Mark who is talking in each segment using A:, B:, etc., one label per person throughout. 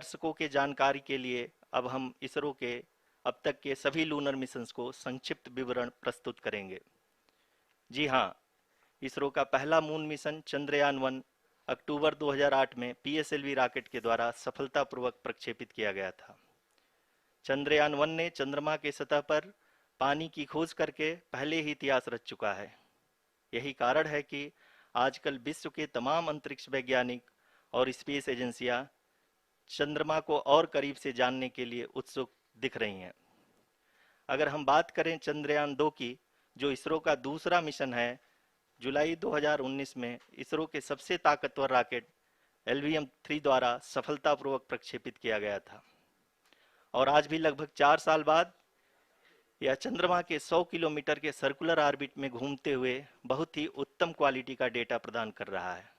A: दर्शकों के जानकारी के लिए अब हम इसरो के अब तक के सभी लूनर मिशंस को संक्षिप्त विवरण प्रस्तुत करेंगे। जी हाँ, इसरो का पहला मून मिशन चंद्रयान-1 अक्टूबर 2008 में पीएसएलवी रॉकेट के द्वारा सफलतापूर्वक प्रक्षेपित किया गया था। चंद्रयान-1 ने चंद्रमा के सतह पर पानी की खोज करके पहले ही इतिहास रच चुका है। यही कारण है कि आजकल विश्व के तमाम अंतरिक्ष वैज्ञानिक और स्पेस एजेंसियां चंद्रमा को और करीब से जानने के लिए उत्सुक दिख रही हैं। अगर हम बात करें चंद्रयान-2 की, जो इसरो का दूसरा मिशन है, जुलाई 2019 में इसरो के सबसे ताकतवर रॉकेट LVM-3 द्वारा सफलतापूर्वक प्रक्षेपित किया गया था और आज भी लगभग 4 साल बाद यह चंद्रमा के 100 किलोमीटर के सर्कुलर ऑर्बिट में घूमते हुए बहुत ही उत्तम क्वालिटी का डेटा प्रदान कर रहा है।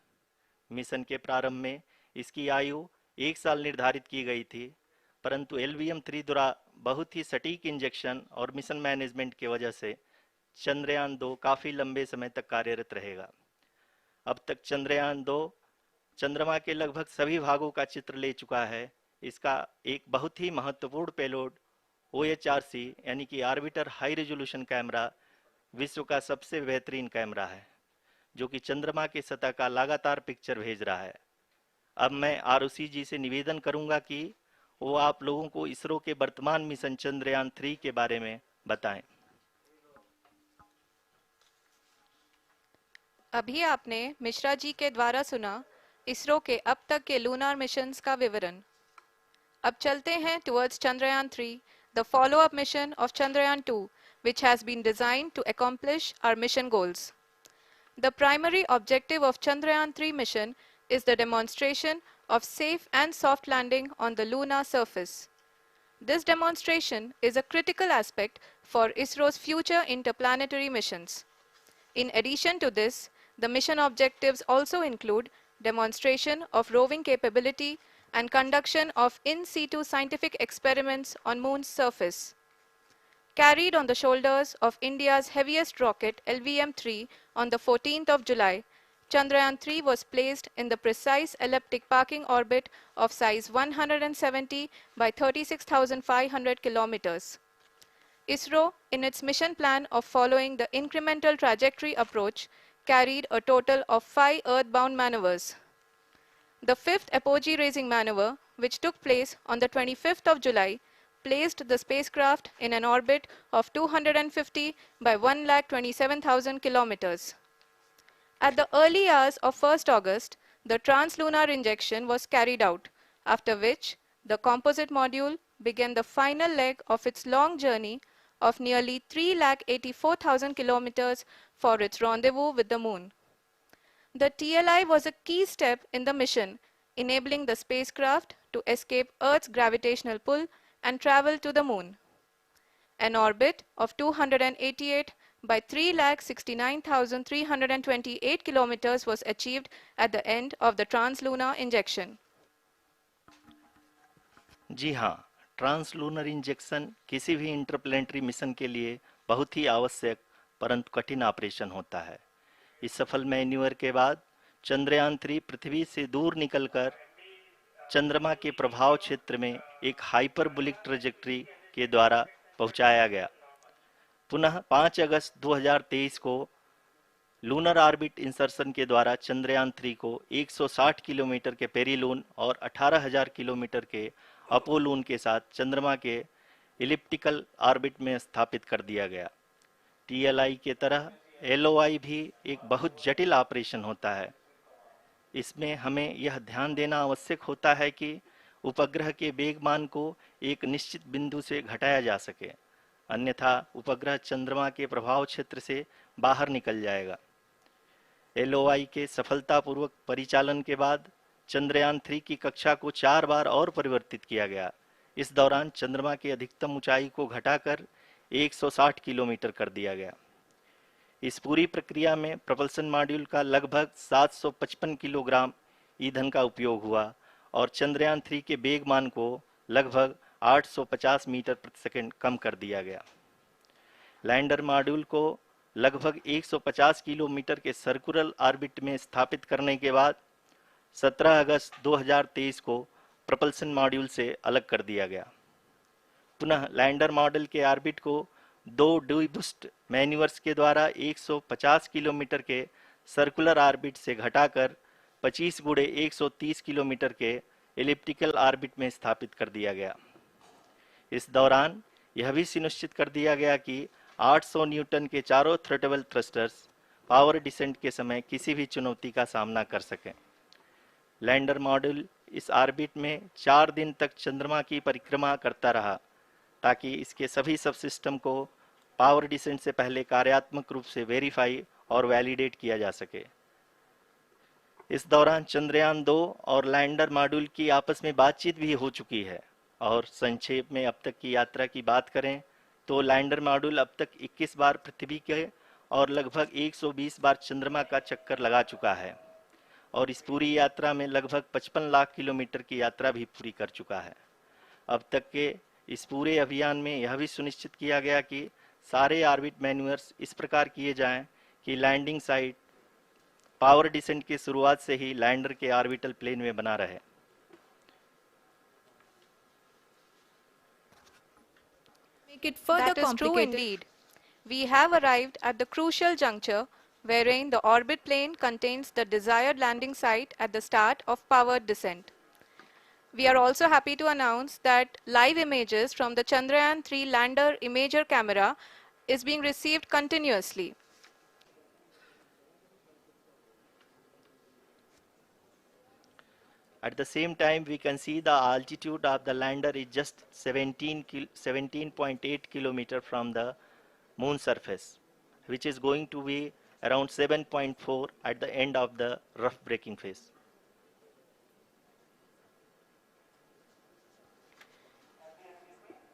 A: मिशन के प्रारंभ में इसकी आयु 1 साल निर्धारित की गई थी, परंतु LVM-3 द्वारा बहुत ही सटीक इंजेक्शन और मिशन मैनेजमेंट की वजह से चंद्रयान-2 काफ़ी लंबे समय तक कार्यरत रहेगा। अब तक चंद्रयान-2 चंद्रमा के लगभग सभी भागों का चित्र ले चुका है। इसका एक बहुत ही महत्वपूर्ण पेलोड OHRC यानी कि ऑर्बिटर हाई रेजोल्यूशन कैमरा विश्व का सबसे बेहतरीन कैमरा है, जो कि चंद्रमा के सतह का लगातार पिक्चर भेज रहा है। अब मैं आरुषि जी से निवेदन करूंगा कि वो आप लोगों को इसरो के वर्तमान मिशन चंद्रयान-3 के बारे में बताएं।
B: अभी आपने मिश्रा जी के द्वारा सुना इसरो के अब तक के लूनार मिशंस का विवरण। अब चलते हैं towards Chandrayaan-3, the follow-up mission of Chandrayaan-2, which has been designed to accomplish our mission goals. The primary objective of Chandrayaan-3 mission is the demonstration of safe and soft landing on the lunar surface. This demonstration is a critical aspect for ISRO's future interplanetary missions. In addition to this, the mission objectives also include demonstration of roving capability and conduction of in situ scientific experiments on Moon's surface. Carried on the shoulders of India's heaviest rocket LVM-3 on the 14th of July, Chandrayaan-3 was placed in the precise elliptic parking orbit of size 170 by 36,500 kilometers. ISRO, in its mission plan of following the incremental trajectory approach, carried a total of 5 earthbound maneuvers. The fifth apogee-raising maneuver, which took place on the 25th of July, placed the spacecraft in an orbit of 250 by 1,27,000 kilometers. At the early hours of 1st August, the translunar injection was carried out, after which the composite module began the final leg of its long journey of nearly 3,84,000 kilometers for its rendezvous with the Moon. The TLI was a key step in the mission, enabling the spacecraft to escape Earth's gravitational pull and travel to the Moon. An orbit of 288 by 3,69,328 kilometers was achieved at the end of the translunar injection.
A: जी हाँ, translunar injection किसी भी interplanetary mission के लिए बहुत ही आवश्यक परंतु कठिन operation होता है। इस सफल मैन्यूवर के बाद चंद्रयान-3 पृथ्वी से दूर निकलकर चंद्रमा के प्रभाव क्षेत्र में एक हाइपरबोलिक ट्रेजेक्टरी के द्वारा पहुंचाया गया। पुनः 5 अगस्त 2023 को लूनर ऑर्बिट इंसर्शन के द्वारा चंद्रयान-3 को 160 किलोमीटर के पेरिलून और 18,000 किलोमीटर के अपोलून के साथ चंद्रमा के इलिप्टिकल ऑर्बिट में स्थापित कर दिया गया। TLI के तरह LOI भी एक बहुत जटिल ऑपरेशन होता है। इसमें हमें यह ध्यान देना आवश्यक होता है कि उपग्रह के वेगमान को एक निश्चित बिंदु से घटाया जा सके, अन्यथा उपग्रह चंद्रमा के प्रभाव क्षेत्र से बाहर निकल जाएगा। LOI के सफलतापूर्वक परिचालन के बाद चंद्रयान-3 की कक्षा को 4 बार और परिवर्तित किया गया। इस दौरान चंद्रमा की अधिकतम ऊंचाई को घटाकर 160 किलोमीटर कर दिया गया। इस पूरी प्रक्रिया में प्रपल्सन मॉड्यूल का लगभग 755 किलोग्राम ईंधन का उपयोग हुआ और चंद्रयान-3 के वेगमान को लगभग 850 मीटर प्रति सेकंड कम कर दिया गया। लैंडर मॉड्यूल को लगभग 150 किलोमीटर के सर्कुलर ऑर्बिट में स्थापित करने के बाद 17 अगस्त 2023 को प्रपल्सन मॉड्यूल से अलग कर दिया गया। पुनः लैंडर मॉडल के ऑर्बिट को 2 डीबूस्ट मैन्यूवर्स के द्वारा 150 किलोमीटर के सर्कुलर ऑर्बिट से घटाकर 25 गुणे 130 किलोमीटर के एलिप्टिकल ऑर्बिट में स्थापित कर दिया गया। इस दौरान यह भी सुनिश्चित कर दिया गया कि 800 न्यूटन के चारों थ्रोटल थ्रस्टर्स पावर डिसेंट के समय किसी भी चुनौती का सामना कर सकें। लैंडर मॉड्यूल इस ऑर्बिट में 4 दिन तक चंद्रमा की परिक्रमा करता रहा ताकि इसके सभी सबसिस्टम को पावर डिसेंट से पहले कार्यात्मक रूप से वेरीफाई और वैलिडेट किया जा सके। इस दौरान चंद्रयान 2 और लैंडर मॉड्यूल की आपस में बातचीत भी हो चुकी है। और संक्षेप में अब तक की यात्रा की बात करें तो लैंडर मॉड्यूल अब तक 21 बार पृथ्वी के और लगभग 120 बार चंद्रमा का चक्कर लगा चुका है और इस पूरी यात्रा में लगभग 55 लाख किलोमीटर की यात्रा भी पूरी कर चुका है। अब तक के इस पूरे अभियान में यह भी सुनिश्चित किया गया कि सारे ऑर्बिट मैन्यूवर्स इस प्रकार किए जाएं कि लैंडिंग साइट पावर डिसेंट की शुरुआत से ही लैंडर के ऑर्बिटल प्लेन में बना रहे।
C: Make it further
B: That is true
C: complicated.
B: indeed. We have arrived at the crucial juncture wherein the orbit plane contains the desired landing site at the start of powered descent. We are also happy to announce that live images from the Chandrayaan-3 lander imager camera is being received continuously.
A: At the same time, we can see the altitude of the lander is just 17.8 kilometer from the moon surface, which is going to be around 7.4 at the end of the rough braking phase.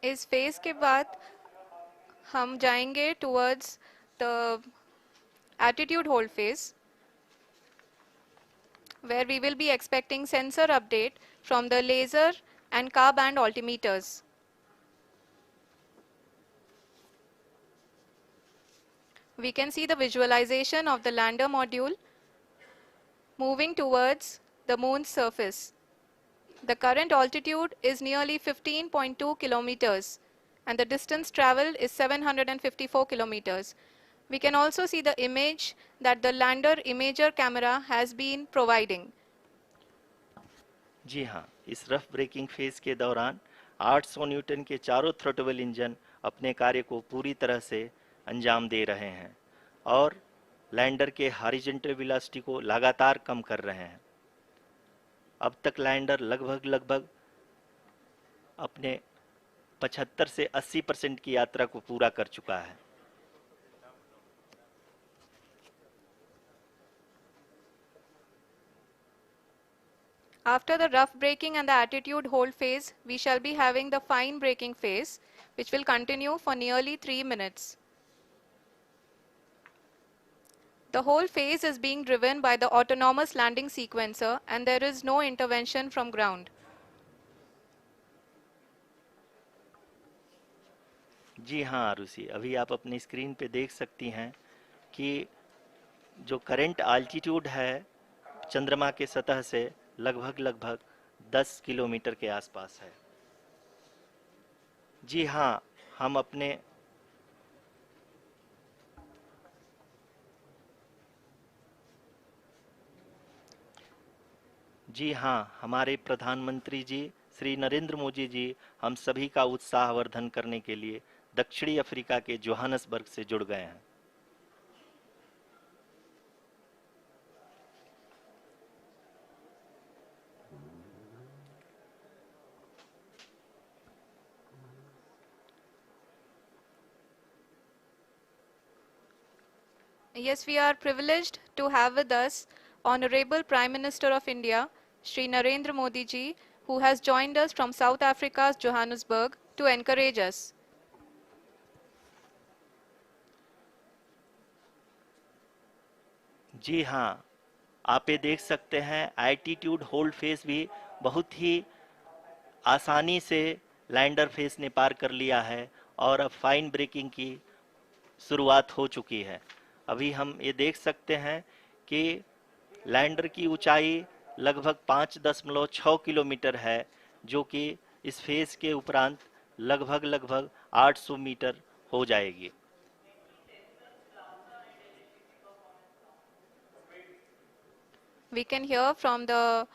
B: इस phase के बाद हम जाएंगे towards the attitude hold phase where we will be expecting sensor update from the laser and car band altimeters. We can see the visualization of the lander module moving towards the moon's surface. The current altitude is nearly 15.2 kilometers and the distance traveled is 754 kilometers. We can also see the image that the lander imager camera has been providing.
A: जी हाँ, इस rough breaking phase के दौरान 800 Newton के चारों throttle engine अपने कार्य को पूरी तरह से अंजाम दे रहे हैं और लैंडर के हॉरिजॉन्टल वेलोसिटी को लगातार कम कर रहे हैं। अब तक लैंडर लगभग अपने 75 से 80% की यात्रा को पूरा कर चुका है।
B: After the rough braking and the attitude hold phase, we shall be having the fine braking phase, which will continue for nearly 3 minutes. The whole phase is being driven by the autonomous landing sequencer and there is no intervention from ground.
A: जी हाँ आरुषि, अभी आप अपनी screen पे देख सकती हैं कि जो करंट आल्टीट्यूड है चंद्रमा के सतह से लगभग 10 किलोमीटर के आसपास है। जी हाँ, हमारे प्रधानमंत्री जी श्री नरेंद्र मोदी जी हम सभी का उत्साहवर्धन करने के लिए दक्षिणी अफ्रीका के जोहानसबर्ग से जुड़ गए हैं।
B: Yes, we are privileged to have with us Honorable Prime Minister of India, Shri Narendra Modi ji, who has joined us from South Africa's Johannesburg to encourage us.
A: जी हाँ, आप ये देख सकते हैं एल्टीट्यूड होल्ड फेज भी बहुत ही आसानी से लैंडर फेज ने पार कर लिया है और अब फाइन ब्रेकिंग की शुरुआत हो चुकी है। अभी हम ये देख सकते हैं कि लैंडर की ऊंचाई लगभग 5.6 किलोमीटर है, जो कि इस फेज के उपरांत लगभग 800 मीटर हो जाएगी।
B: We can hear from the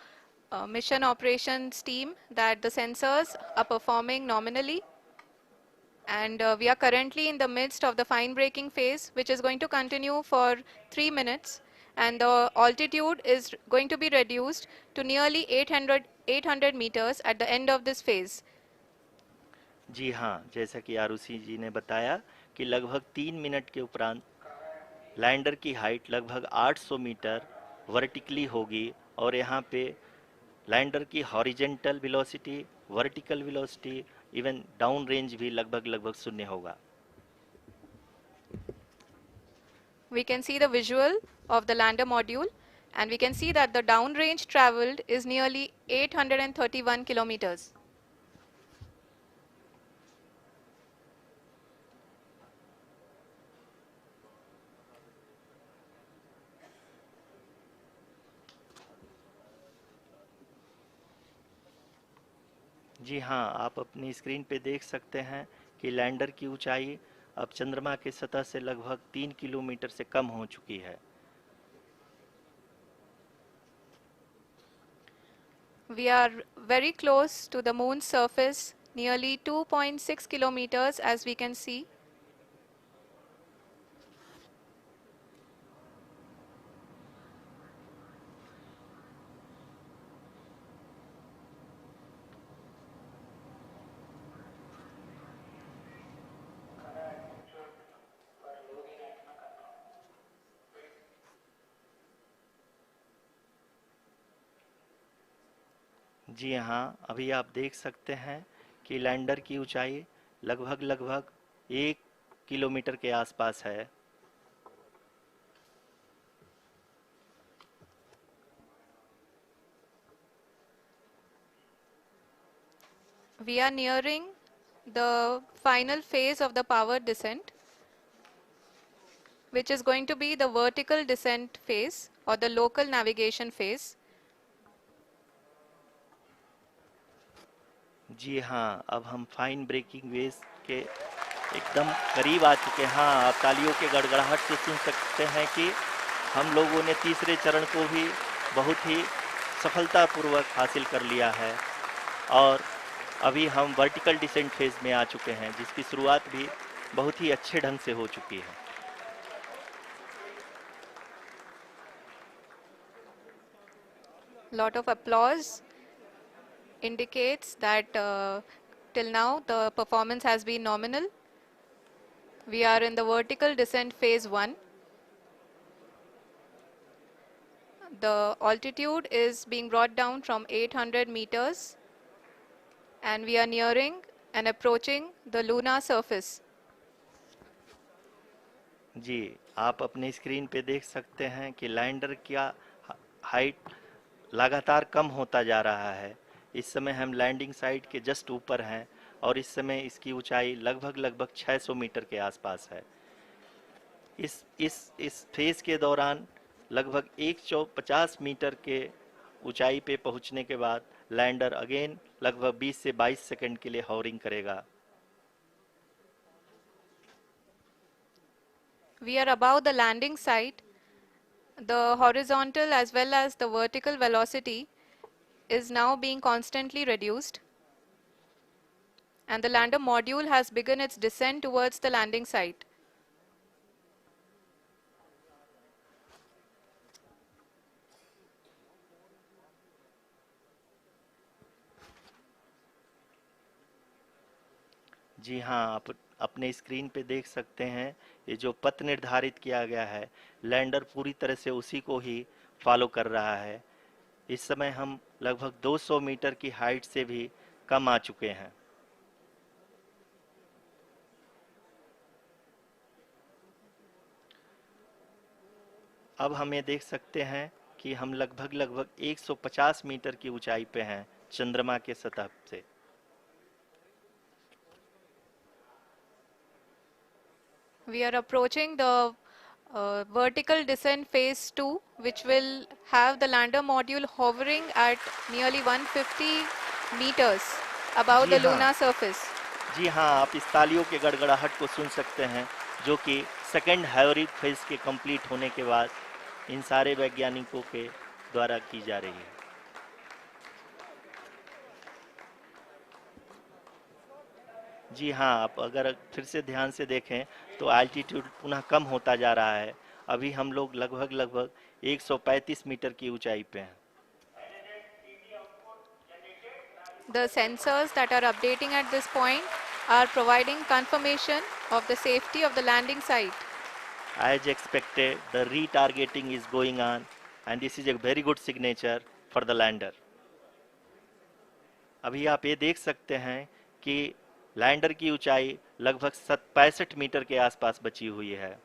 B: mission operations team that the sensors are performing nominally, and we are currently in the midst of the fine braking phase, which is going to continue for 3 minutes, and the altitude is going to be reduced to nearly 800 meters at the end of this phase.
A: जी हाँ, जैसा कि आरुषि जी ने बताया कि लगभग 3 minute के उपरांत lander की हाइट लगभग 800 मीटर वर्टिकली होगी और यहाँ पे लैंडर की horizontal velocity, vertical velocity, even down range भी लगभग शून्य होगा।
B: We can see the visual of the lander module, and we can see that the downrange traveled is nearly 831 kilometers.
A: जी हाँ, आप अपनी स्क्रीन पे देख सकते हैं कि लैंडर की ऊंचाई अब चंद्रमा के सतह से लगभग 3 किलोमीटर से कम हो चुकी है।
B: We are very close to the moon's surface, nearly 2.6 kilometers, as we can see.
A: जी हाँ, अभी आप देख सकते हैं कि लैंडर की ऊंचाई लगभग 1 किलोमीटर के आसपास है।
B: We are nearing the final phase of the power descent, which is going to be the vertical descent phase or the local navigation phase.
A: जी हाँ, अब हम फाइन ब्रेकिंग वेव के एकदम करीब आ चुके हैं। हाँ, आप तालियों के गड़गड़ाहट से सुन सकते हैं कि हम लोगों ने तीसरे चरण को भी बहुत ही सफलतापूर्वक हासिल कर लिया है और अभी हम वर्टिकल डिसेंट फेज में आ चुके हैं, जिसकी शुरुआत भी बहुत ही अच्छे ढंग से हो चुकी है।
B: Lot of applause indicates that till now the performance has been nominal. We are in the vertical descent phase 1. The altitude is being brought down from 800 meters, and we are nearing and approaching the lunar surface.
A: जी, आप अपनी screen पे देख सकते हैं कि lander का height लगातार कम होता जा रहा है। इस समय हम लैंडिंग साइट के जस्ट ऊपर हैं और इस समय इसकी ऊंचाई लगभग 600 मीटर के आसपास है। इस फेज के दौरान लगभग 150 मीटर के ऊंचाई पे पहुंचने के बाद लैंडर अगेन लगभग 20 से 22 सेकंड के लिए हॉवरिंग करेगा।
B: We are above the landing site. The horizontal as well as the vertical velocity is now being constantly reduced, and the lander module has begun its descent towards the landing site.
A: जी हाँ, आप अपने screen पे देख सकते हैं ये जो पथ निर्धारित किया गया है, लैंडर पूरी तरह से उसी को ही फॉलो कर रहा है। इस समय हम लगभग 200 मीटर की हाइट से भी कम आ चुके हैं। अब हम ये देख सकते हैं कि हम लगभग 150 मीटर की ऊंचाई पे हैं चंद्रमा के सतह से।
B: We are approaching the vertical descent phase 2, which will have the lander module hovering at nearly 150 meters above
A: ji
B: the
A: हाँ।
B: lunar surface.
A: जी हाँ, आप इस तालियों के गड़गड़ाहट को सुन सकते हैं, जो कि सेकेंड हैवरिक फेज के कंप्लीट होने के बाद इन सारे वैज्ञानिकों के द्वारा की जा रही है। जी हाँ, आप अगर फिर से ध्यान से देखें तो एल्टीट्यूड पुनः कम होता जा रहा है। अभी हम लोग लगभग 135 मीटर की ऊंचाई पे हैं।
B: The sensors that are updating at this point are providing confirmation of the safety of the landing site.
A: As expected, the retargeting is going on, and this is a very good signature for the lander. अभी आप ये देख सकते हैं कि lander की ऊंचाई लगभग 65 मीटर के आसपास बची हुई है।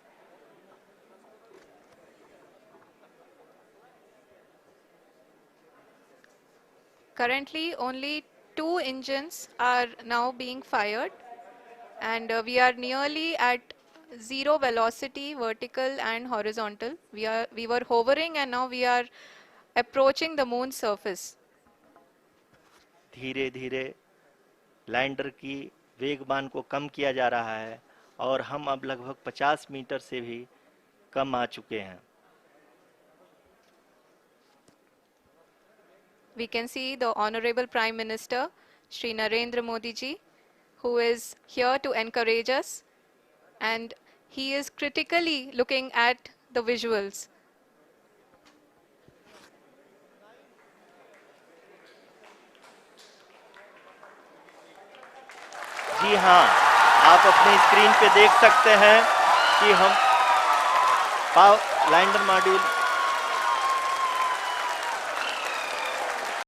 B: Currently, only 2 engines are now being fired, and we are nearly at zero velocity, vertical and horizontal. We were hovering, and now we are approaching the moon's surface.
A: धीरे धीरे लैंडर की वेगमान को कम किया जा रहा है और हम अब लगभग 50 मीटर से भी कम आ चुके हैं।
B: We can see the Honorable Prime Minister, Shri Narendra Modi ji, who is here to encourage us, and he is critically looking at the visuals.
A: जी हाँ, आप अपनी स्क्रीन पे देख सकते हैं कि हम लैंडर मॉड्यूल